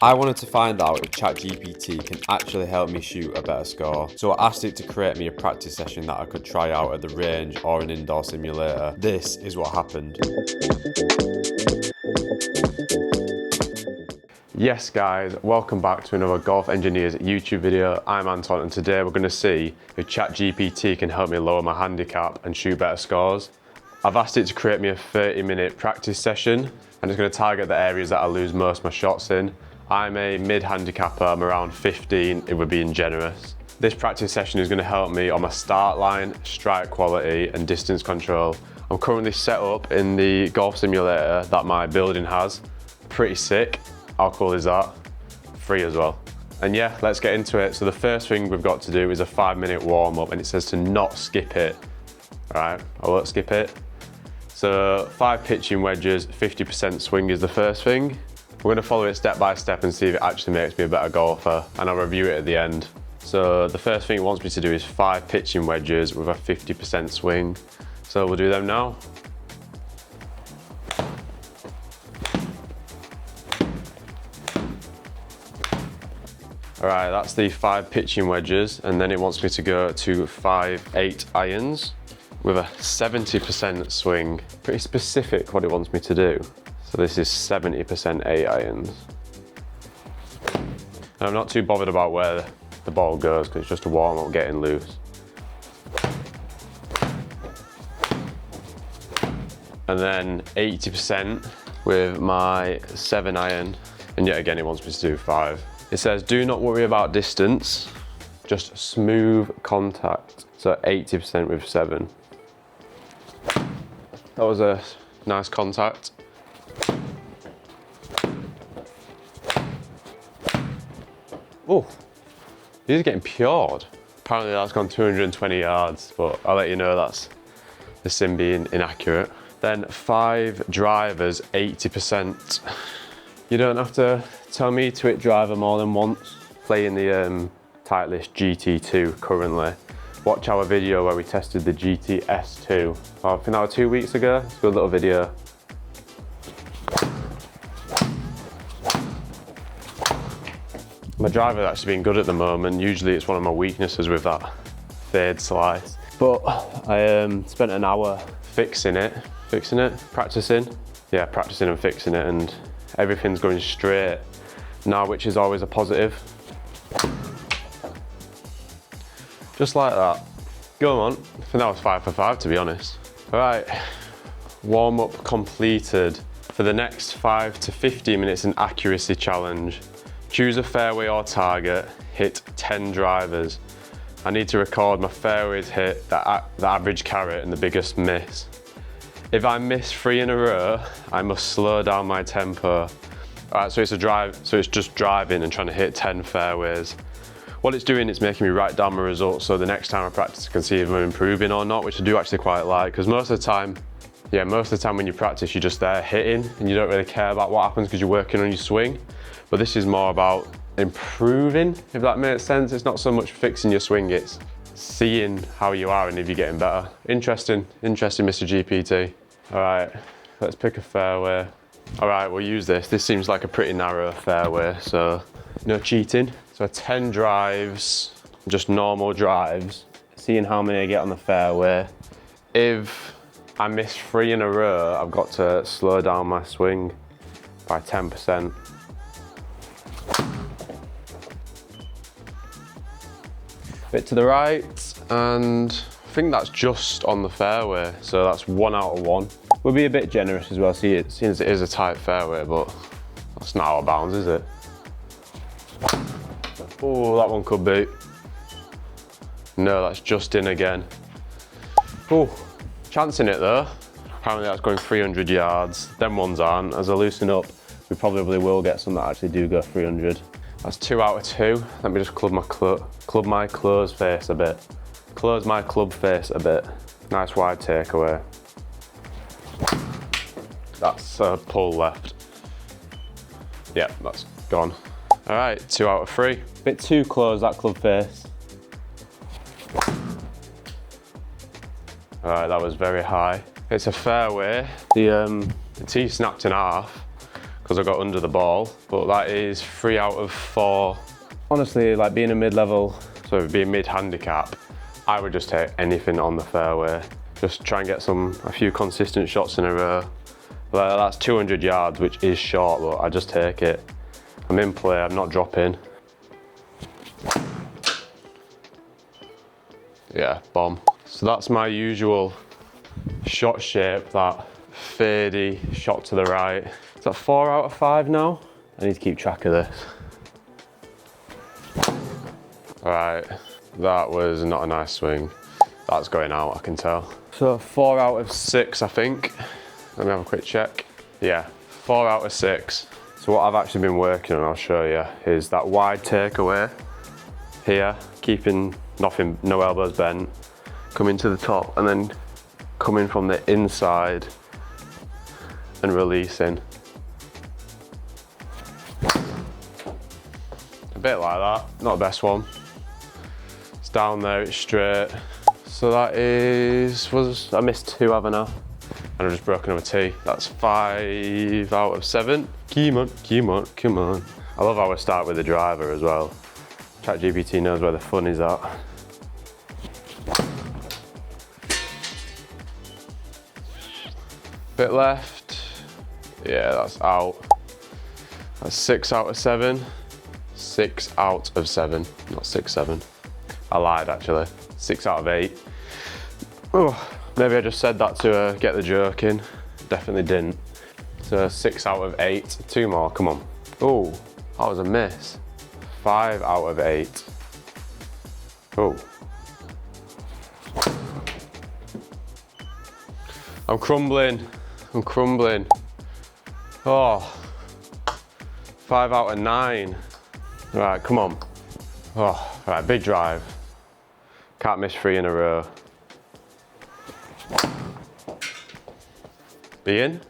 I wanted to find out if ChatGPT can actually help me shoot a better score, so I asked it to create me a practice session that I could try out at the range or an indoor simulator. This is what happened. Yes guys, welcome back to another Golf Engineers YouTube video. I'm Anton and today we're going to see if ChatGPT can help me lower my handicap and shoot better scores. I've asked it to create me a 30-minute practice session and it's going to target the areas that I lose most of my shots in. I'm a mid-handicapper, I'm around 15 if we're being generous. This practice session is going to help me on my start line, strike quality and distance control. I'm currently set up in the golf simulator that my building has. Pretty sick. How cool is that? Free as well. And yeah, let's get into it. So the first thing we've got to do is a 5-minute warm-up and it says to not skip it. All right, I won't skip it. So 5 pitching wedges, 50% swing is the first thing. We're going to follow it step by step and see if it actually makes me a better golfer, and I'll review it at the end. So the first thing it wants me to do is 5 pitching wedges with a 50% swing. So we'll do them now. All right, that's the 5 pitching wedges, and then it wants me to go to 5 8 irons with a 70% swing. Pretty specific what it wants me to do. So this is 70% 8 irons. And I'm not too bothered about where the ball goes because it's just a warm up getting loose. And then 80% with my 7 iron. And yet again, it wants me to do 5. It says, do not worry about distance, just smooth contact. So 80% with 7. That was a nice contact. Oh, he's getting pured. Apparently that's gone 220 yards, but I'll let you know that's the sim being inaccurate. Then 5 drivers, 80%. You don't have to tell me to hit driver more than once. Playing the Titleist GT2 currently. Watch our video where we tested the GTS2. I think that was 2 weeks ago. It's a good little video. My driver's actually been good at the moment. Usually it's one of my weaknesses with that fade slice. But I spent an hour practicing. Yeah, practicing and fixing it, and everything's going straight now, which is always a positive. Just like that. Go on. I think that was 5 for 5 to be honest. All right, warm up completed. For the next 5 to 15 minutes, an accuracy challenge. Choose a fairway or target, hit 10 drivers. I need to record my fairways hit, the average carrot and the biggest miss. If I miss 3 in a row, I must slow down my tempo. All right, so it's just driving and trying to hit 10 fairways. What it's doing, it's making me write down my results so the next time I practice I can see if I'm improving or not, which I do actually quite like, because most of the time when you practice, you're just there hitting and you don't really care about what happens because you're working on your swing. But this is more about improving, if that makes sense. It's not so much fixing your swing, it's seeing how you are and if you're getting better. Interesting, Mr GPT. All right, let's pick a fairway. All right, we'll use this. This seems like a pretty narrow fairway, so no cheating. So 10 drives, just normal drives. Seeing how many I get on the fairway. If I miss 3 in a row, I've got to slow down my swing by 10%. Bit to the right, and I think that's just on the fairway, so that's 1 out of 1. We'll be a bit generous as well, seeing as it is a tight fairway, but that's not out of bounds, is it? Oh, that one could be. No, that's just in again. Oh, chancing it though. Apparently that's going 300 yards. Them ones aren't. As I loosen up, we probably will get some that actually do go 300. That's 2 out of 2. Let me just club my closed face a bit. Close my club face a bit. Nice wide takeaway. That's a pull left. Yeah, that's gone. All right, 2 out of 3. Bit too close, that club face. All right, that was very high. It's a fairway. The tee snapped in half because I got under the ball, but that is 3 out of 4. Honestly, like being a mid-level, so being mid-handicap, I would just take anything on the fairway. Just try and get a few consistent shots in a row. Like, that's 200 yards, which is short, but I just take it. I'm in play, I'm not dropping. Yeah, bomb. So that's my usual shot shape, that fadey shot to the right. Is that 4 out of 5 now? I need to keep track of this. All right, that was not a nice swing. That's going out, I can tell. So 4 out of 6, I think. Let me have a quick check. Yeah, 4 out of 6. So what I've actually been working on, I'll show you, is that wide takeaway here, keeping nothing, no elbows bent, coming to the top, and then coming from the inside and releasing. A bit like that, not the best one. It's down there, it's straight. So that I missed 2, haven't I? And I've just broken over tee. That's 5 out of 7. Come on, come on, come on. I love how I start with the driver as well. ChatGPT knows where the fun is at. Bit left. Yeah, that's out. That's 6 out of 7. 6 out of 7, not 6, 7. I lied actually. 6 out of 8. Oh, maybe I just said that to get the joke in. Definitely didn't. So 6 out of 8. 2 more, come on. Oh, that was a miss. 5 out of 8. Oh. I'm crumbling. I'm crumbling. Oh. 5 out of 9. Right, come on. Oh, right, big drive. Can't miss 3 in a row. Be in?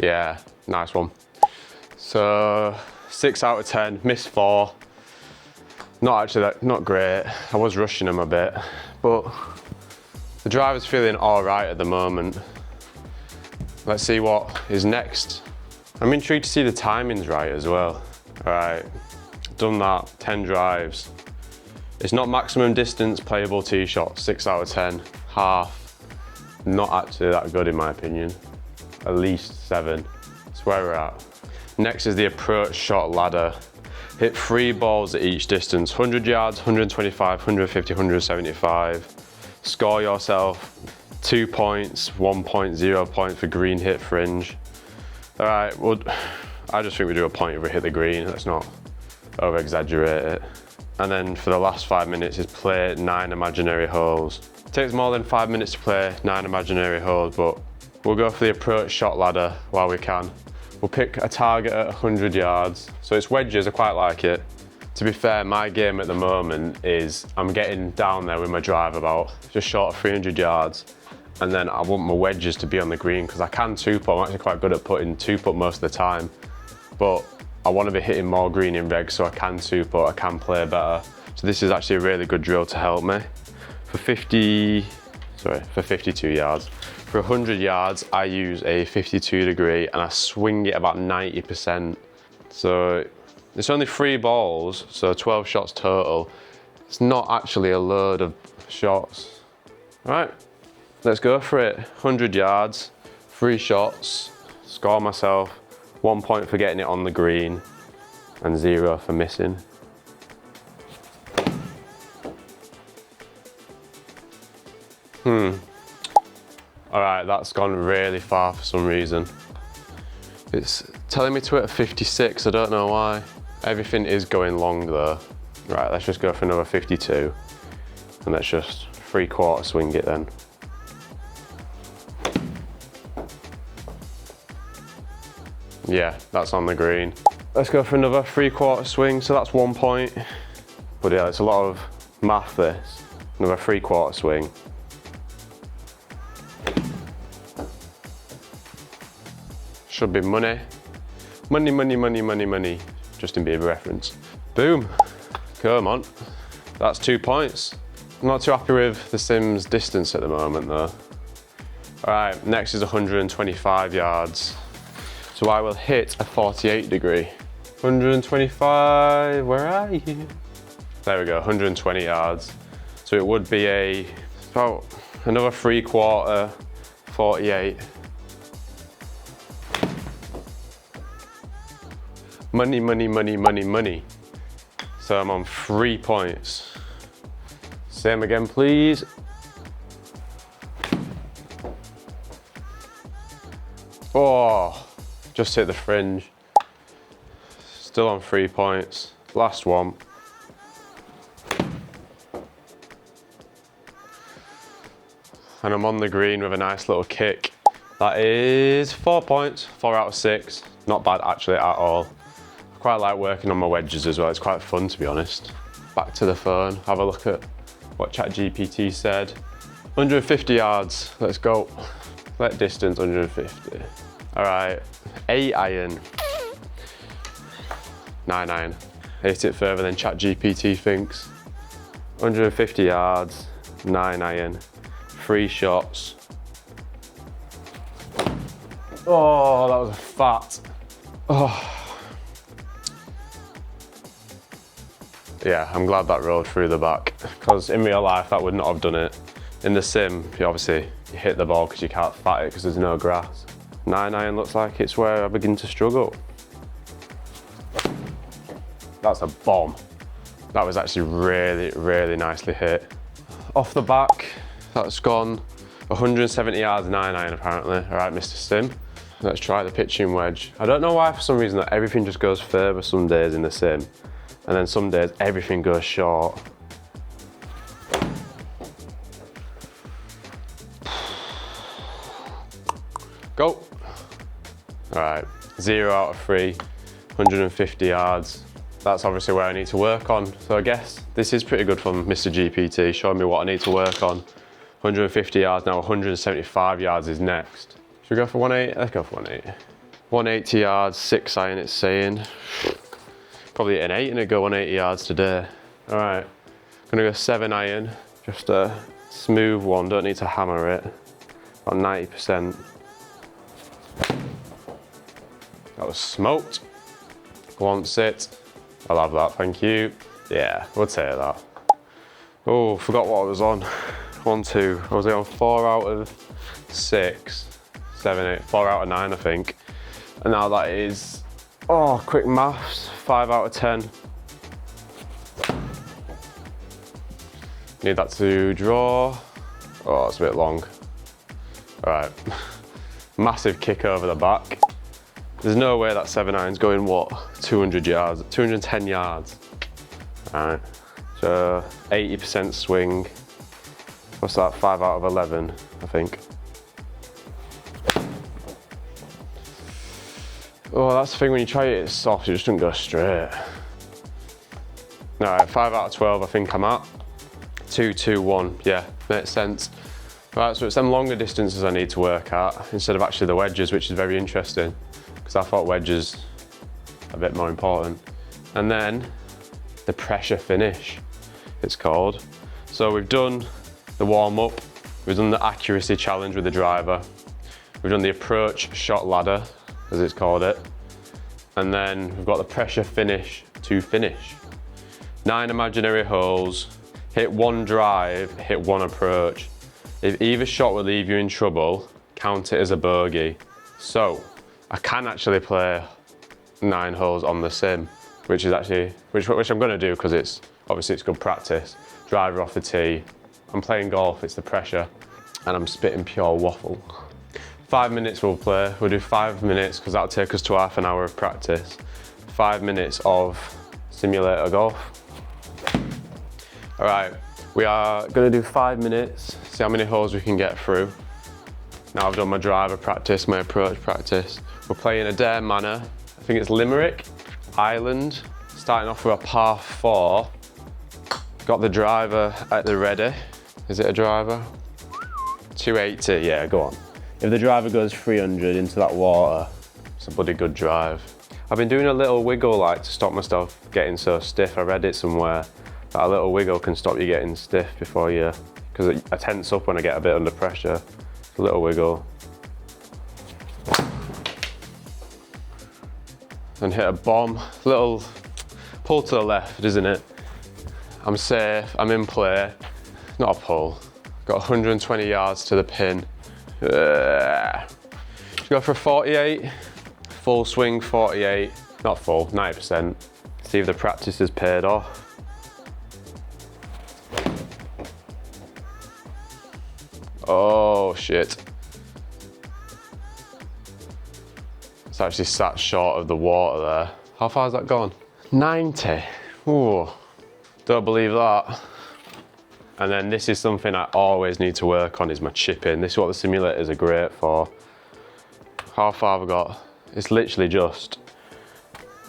Yeah, nice one. So 6 out of 10, missed 4. Not great. I was rushing them a bit, but the driver's feeling all right at the moment. Let's see what is next. I'm intrigued to see the timings right as well. All right, done that, 10 drives. It's not maximum distance playable tee shot, 6 out of 10, half. Not actually that good in my opinion. At least 7, that's where we're at. Next is the approach shot ladder. Hit 3 balls at each distance, 100 yards, 125, 150, 175. Score yourself 2 points, 1 point, 0 points for green hit fringe. All right, well, I just think we do a point if we hit the green. Let's not over exaggerate it. And then for the last 5 minutes is play 9 imaginary holes. It takes more than 5 minutes to play 9 imaginary holes, but we'll go for the approach shot ladder while we can. We'll pick a target at 100 yards. So it's wedges, I quite like it. To be fair, my game at the moment is I'm getting down there with my drive about just short of 300 yards. And then I want my wedges to be on the green because I can two-putt. I'm actually quite good at putting two-putt most of the time. But I want to be hitting more green in regs so I can two-putt, I can play better. So this is actually a really good drill to help me. For 52 yards. For 100 yards, I use a 52 degree and I swing it about 90%. So it's only 3 balls, so 12 shots total. It's not actually a load of shots. All right, let's go for it. 100 yards, 3 shots, score myself 1 point for getting it on the green and 0 for missing. All right, that's gone really far for some reason. It's telling me to hit a 56, I don't know why. Everything is going long though. Right, let's just go for another 52. And let's just 3/4 swing it then. Yeah, that's on the green. Let's go for another 3/4 swing, so that's 1 point. But yeah, it's a lot of math this. Another 3/4 swing. Should be money. Money, money, money, money, money. Justin Bieber reference. Boom, come on. That's 2 points. I'm not too happy with the Sims distance at the moment though. All right, next is 125 yards. So So I will hit a 48 degree. 125, where are you? There we go, 120 yards. So it would be about another 3/4, 48. Money, money, money, money, money. So I'm on 3 points. Same again, please. Oh, just hit the fringe. Still on 3 points. Last one. And I'm on the green with a nice little kick. That is 4 points, 4 out of 6. Not bad actually at all. I quite like working on my wedges as well. It's quite fun, to be honest. Back to the phone, have a look at what ChatGPT said. 150 yards, let's go. Let distance 150. All right, 8 iron. 9 iron. Hit it further than ChatGPT thinks. 150 yards, 9 iron. 3 shots. Oh, that was a fat. Oh. Yeah, I'm glad that rolled through the back, because in real life that would not have done it. In the sim, you hit the ball because you can't fat it because there's no grass. 9 iron looks like it's where I begin to struggle. That's a bomb. That was actually really, really nicely hit. Off the back, that's gone 170 yards, 9 iron apparently. All right, Mr. Sim. Let's try the pitching wedge. I don't know why for some reason that everything just goes further some days in the sim. And then some days everything goes short. Go. All right, 0 out of 3, 150 yards. That's obviously where I need to work on. So I guess this is pretty good from Mr. GPT, showing me what I need to work on. 150 yards, now 175 yards is next. Should we go for 180? Let's go for 180. 180 yards, 6 iron it's saying. Probably an 8 and it go 180 yards today. All right, gonna go 7 iron, just a smooth one, don't need to hammer it. About 90%. That was smoked. Wants it. I'll have that, thank you. Yeah, we'll take that. Oh, forgot what I was on. 1, 2, I was on 4 out of 6, 7, 8, 4 out of 9, I think. And now that is, oh, quick maths, 5 out of 10. Need that to draw. Oh, it's a bit long. All right, massive kick over the back. There's no way that 7 iron's going, what, 200 yards, 210 yards. All right, so 80% swing. What's that, 5 out of 11, I think. Oh, that's the thing, when you try it, it's soft, it just doesn't go straight. All right, 5 out of 12, I think I'm at. 2, 2, 1, yeah, makes sense. Right, so it's them longer distances I need to work at, instead of actually the wedges, which is very interesting, because I thought wedges are a bit more important. And then the pressure finish, it's called. So we've done the warm up, we've done the accuracy challenge with the driver, we've done the approach shot ladder, as it's called it, and then we've got the pressure finish to finish. 9 imaginary holes, hit 1 drive, hit 1 approach. If either shot will leave you in trouble, count it as a bogey. So I can actually play 9 holes on the sim, which is actually, which I'm gonna do because it's, obviously it's good practice. Driver off the tee, I'm playing golf, it's the pressure, and I'm spitting pure waffle. 5 minutes we'll play, we'll do 5 minutes because that'll take us to half an hour of practice. 5 minutes of simulator golf. All right, we are gonna do 5 minutes, see how many holes we can get through. Now I've done my driver practice, my approach practice. We're playing a dare manor. I think it's Limerick Island. Starting off with a par 4. Got the driver at the ready. Is it a driver? 280, yeah, go on. If the driver goes 300 into that water, it's a bloody good drive. I've been doing a little wiggle like to stop myself getting so stiff. I read it somewhere that a little wiggle can stop you getting stiff before you, because I tense up when I get a bit under pressure. A little wiggle. and hit a bomb. Little pull to the left, isn't it? I'm safe, I'm in play. Not a pull. Got 120 yards to the pin. Go for a 48. Full swing 48. Not full, 90%. See if the practice has paid off. Oh shit. It's actually sat short of the water there. How far has that gone? 90. Ooh, don't believe that. And then this is something I always need to work on, is my chipping. This is what the simulators are great for. How far have I got? It's literally just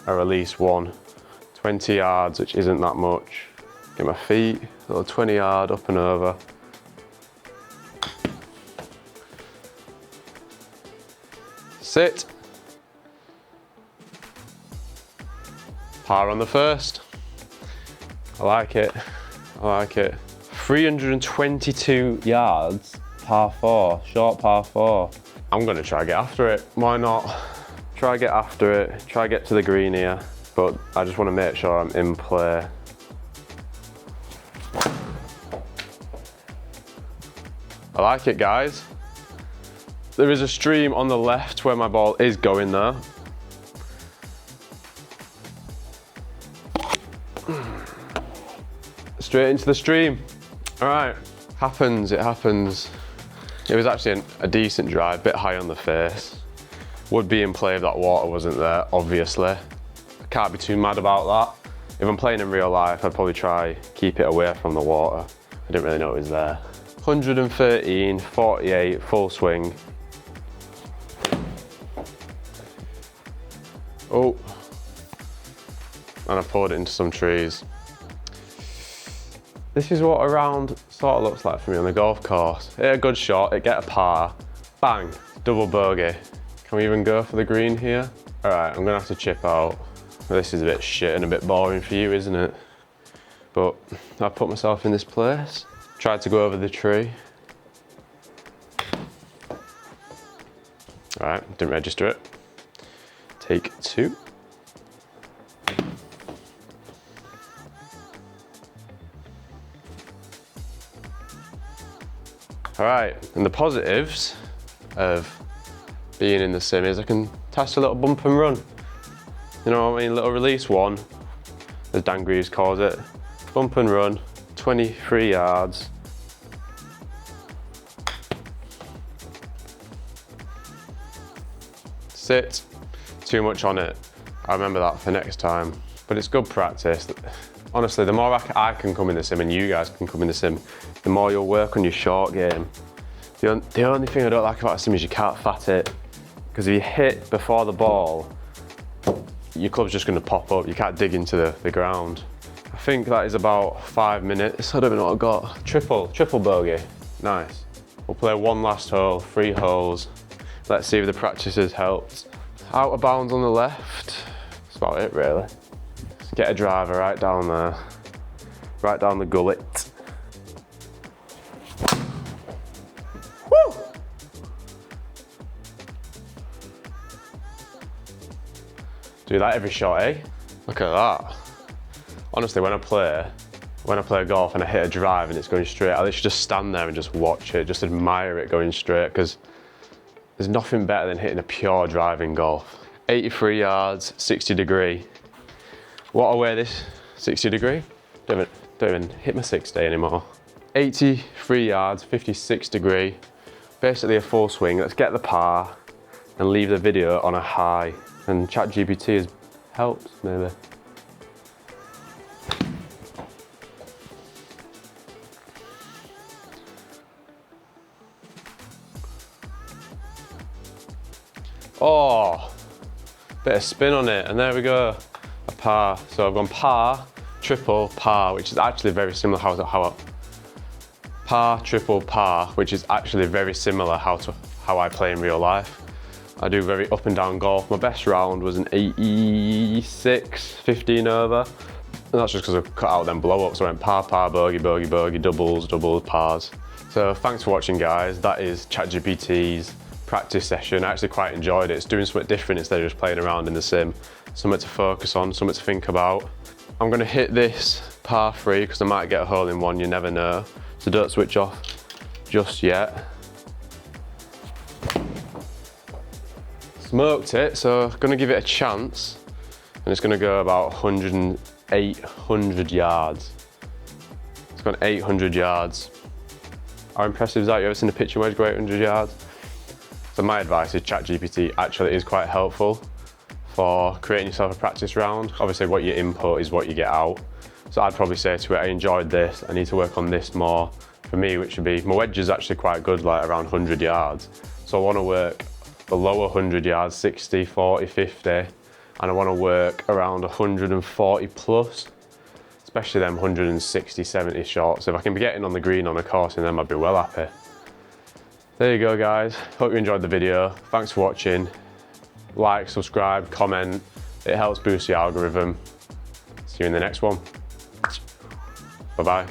a release one. 20 yards, which isn't that much. Get my feet, little 20 yard up and over. Sit. Par on the first. I like it, I like it. 322 yards, par four, short par four. I'm gonna try get after it, why not? Try get after it, try get to the green here, but I just wanna make sure I'm in play. I like it, guys. There is a stream on the left where my ball is going there. Straight into the stream. All right, happens, it happens. It was actually a decent drive, bit high on the face. Would be in play if that water wasn't there, obviously. I can't be too mad about that. If I'm playing in real life, I'd probably try keep it away from the water. I didn't really know it was there. 113, 48, full swing. Oh, and I pulled it into some trees. This is what a round sort of looks like for me on the golf course. Hit a good shot, it get a par, bang, double bogey. Can we even go for the green here? All right, I'm gonna have to chip out. This is a bit shit and a bit boring for you, isn't it? But I put myself in this place. Tried to go over the tree. All right, didn't register it. Take two. All right, and the positives of being in the sim is I can test a little bump and run. You know what I mean, little release one, as Dan Greaves calls it. Bump and run, 23 yards. Sit, too much on it. I remember that for next time, but it's good practice. Honestly, the more I can come in the sim and you guys can come in the sim, the more you'll work on your short game. The only thing I don't like about a sim is you can't fat it, because if you hit before the ball, your club's just going to pop up. You can't dig into the ground. I think that is about 5 minutes. I don't even know what I got. Triple bogey. Nice. We'll play one last hole, 3 holes. Let's see if the practice has helped. Out of bounds on the left. That's about it, really. Let's get a driver right down there. Right down the gullet. Woo! Do that every shot, eh? Look at that. Honestly, when I play golf and I hit a drive and it's going straight, I literally just stand there and just watch it, just admire it going straight, because there's nothing better than hitting a pure drive in golf. 83 yards, 60 degree. What a way this, 60 degree? Don't even hit my 60 anymore. 83 yards, 56 degree. Basically a full swing. Let's get the par and leave the video on a high. And ChatGPT has helped, maybe. Oh, bit of spin on it, and there we go, a par. So I've gone par, triple, par, which is actually very similar par, triple, par, which is actually very similar how I play in real life. I do very up and down golf. My best round was an 86, 15 over. And that's just because I cut out them blow ups. So I went par, par, bogey, bogey, bogey, doubles, doubles, pars. So thanks for watching, guys. That is ChatGPT's practice session. I actually quite enjoyed it. It's doing something different instead of just playing around in the sim. something to focus on, something to think about. I'm gonna hit this par 3 because I might get a hole in one, you never know. So don't switch off just yet. Smoked it, so gonna give it a chance. And it's gonna go about 800 yards. It's gone 800 yards. How impressive is that? You ever seen a pitching wedge go 800 yards? So my advice is ChatGPT actually is quite helpful for creating yourself a practice round. Obviously what you input is what you get out. So I'd probably say to it, I enjoyed this, I need to work on this more. For me, which would be, my wedge is actually quite good, like around 100 yards. So I wanna work the lower 100 yards, 60, 40, 50, and I wanna work around 140 plus, especially them 160, 70 shots. If I can be getting on the green on a course in them, I'd be well happy. There you go, guys. Hope you enjoyed the video. Thanks for watching. Like, subscribe, comment. It helps boost the algorithm. See you in the next one. Bye-bye.